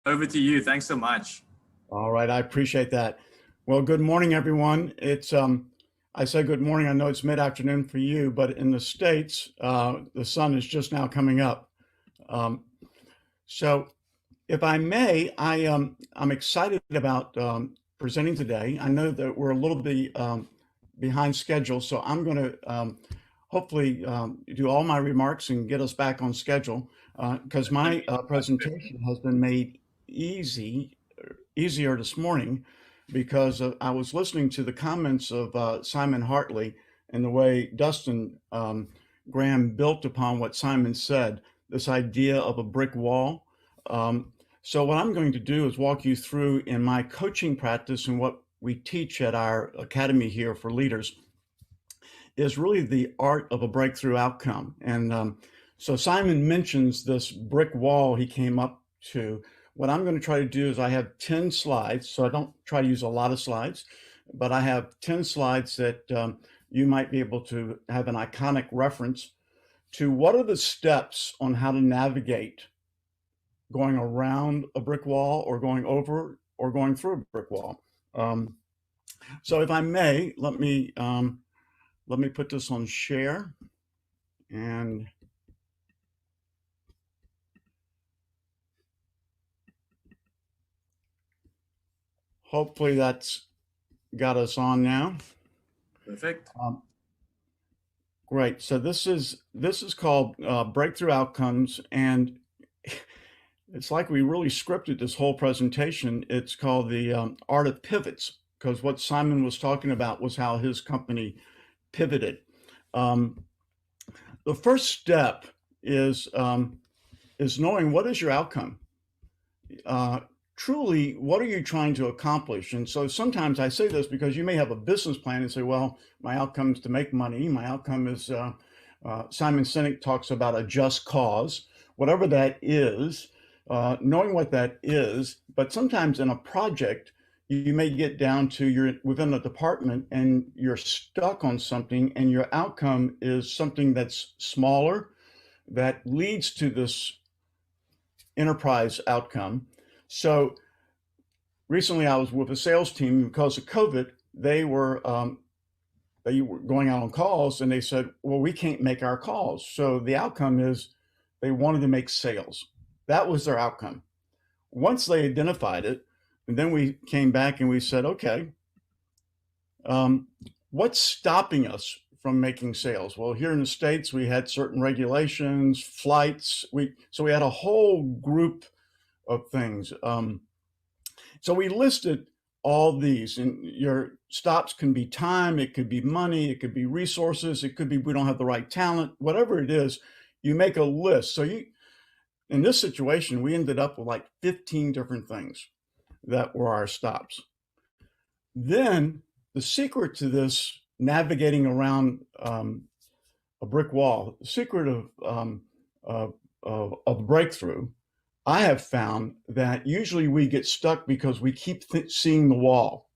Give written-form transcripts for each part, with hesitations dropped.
Over to you. Thanks so much. All right, I appreciate that. Well, good morning, everyone. I say good morning. I know it's mid-afternoon for you, but in the States, the sun is just now coming up. Um, so, if I may, I'm excited about presenting today. I know that we're a little bit behind schedule, so I'm going to hopefully do all my remarks and get us back on schedule because my presentation has been made easy easier this morning because I was listening to the comments of Simon Hartley and the way Dustin Graham built upon what Simon said, this idea of a brick wall. So what I'm going to do is walk you through in my coaching practice and what we teach at our academy here for leaders is really the art of a breakthrough outcome. And so Simon mentions this brick wall he came up to. What I'm going to try to do is I have 10 slides, so I don't try to use a lot of slides, but I have 10 slides that you might be able to have an iconic reference to what are the steps on how to navigate going around a brick wall or going over or going through a brick wall. So if I may, let me put this on share and hopefully that's got us on now. Perfect. Great. So this is called Breakthrough Outcomes, and it's like we really scripted this whole presentation. It's called the Art of Pivots because what Simon was talking about was how his company pivoted. Um, the first step is knowing what is your outcome. Uh, Truly, what are you trying to accomplish? And so sometimes I say this because you may have a business plan and say, well, my outcome is to make money. My outcome is, Simon Sinek talks about a just cause, whatever that is, knowing what that is. But sometimes in a project, you may get down to you're within a department and you're stuck on something, and your outcome is something that's smaller that leads to this enterprise outcome. So recently, I was with a sales team because of COVID. They were going out on calls, and they said, "Well, we can't make our calls." So the outcome is they wanted to make sales. That was their outcome. Once they identified it, and then we came back and we said, "Okay, um, what's stopping us from making sales?" Well, here in the States, we had certain regulations, flights. We had a whole group of things. So we listed all these, and your stops can be time, it could be money, it could be resources, it could be we don't have the right talent, whatever it is, you make a list. So in this situation, we ended up with like 15 different things that were our stops. Then the secret to this navigating around a brick wall, the secret of breakthrough, I have found that usually we get stuck because we keep seeing the wall.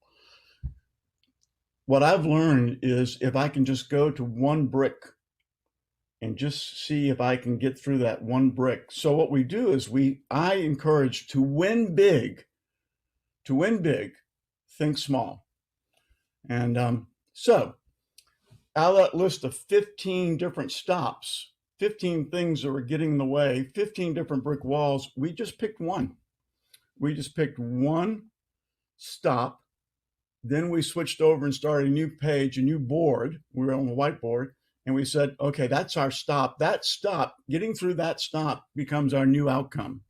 What I've learned is if I can just go to one brick and just see if I can get through that one brick. So what we do is I encourage to win big, think small. And so out of that list of 15 different stops, 15 things that were getting in the way, 15 different brick walls, we just picked one. We just picked one stop. Then we switched over and started a new page, a new board. We were on the whiteboard, and we said, okay, that's our stop. That stop, getting through that stop becomes our new outcome.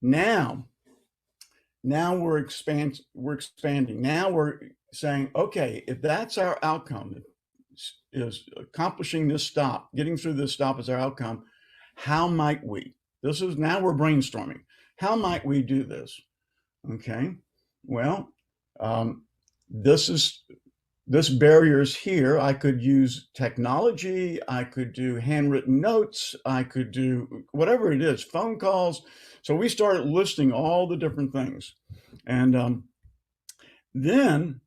Now, we're expanding. Now we're saying, okay, if that's our outcome, is accomplishing this stop, getting through this stop is our outcome, how might we? This is now we're brainstorming. How might we do this? Okay, well, um, this barrier is here. I could use technology. I could do handwritten notes. I could do whatever it is, phone calls. So we started listing all the different things. And then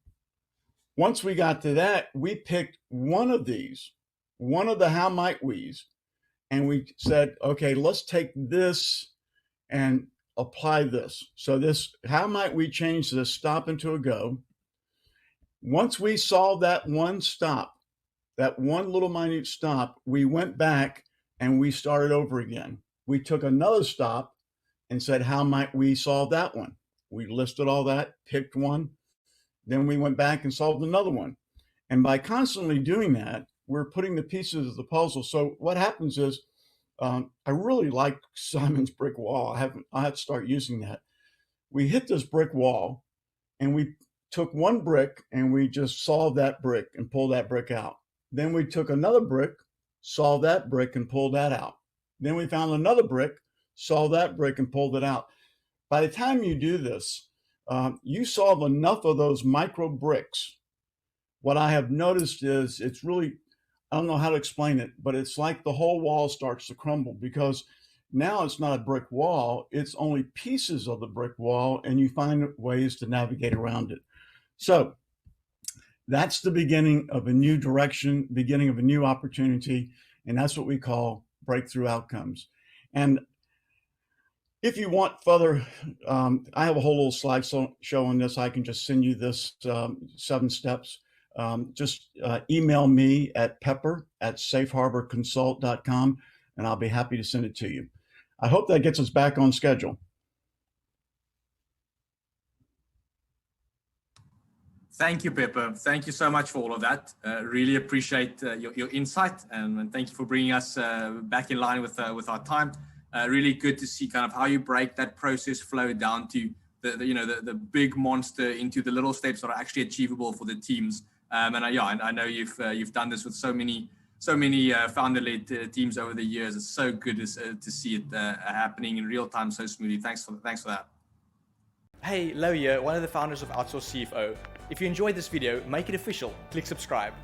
once we got to that, we picked one of these, one of the how might we's, and we said, okay, let's take this and apply this. So this, how might we change this stop into a go? Once we solved that one stop, that one little minute stop, we went back and we started over again. We took another stop and said, how might we solve that one? We listed all that, picked one, then we went back and solved another one. And by constantly doing that, we're putting the pieces of the puzzle. So what happens is, I really like Simon's brick wall. I have to start using that. We hit this brick wall and we took one brick and we just solved that brick and pulled that brick out. Then we took another brick, solved that brick and pulled that out. Then we found another brick, solved that brick and pulled it out. By the time you do this, you solve enough of those micro bricks. What I have noticed is it's really, I don't know how to explain it, but it's like the whole wall starts to crumble, because now it's not a brick wall, it's only pieces of the brick wall, and you find ways to navigate around it. So that's the beginning of a new direction, beginning of a new opportunity, and that's what we call breakthrough outcomes. And if you want further, I have a whole little slide show on this. I can just send you this 7 steps. Just email me at pepper@safeharborconsult.com, and I'll be happy to send it to you. I hope that gets us back on schedule. Thank you, Pepper. Thank you so much for all of that. Really appreciate your insight, and thank you for bringing us back in line with our time. Really good to see kind of how you break that process flow down to the big monster into the little steps that are actually achievable for the teams. And I know you've done this with so many founder-led teams over the years. It's so good to see it happening in real time so smoothly. Thanks for that. Hey, Lau here, one of the founders of Outsource CFO. If you enjoyed this video, make it official. Click subscribe.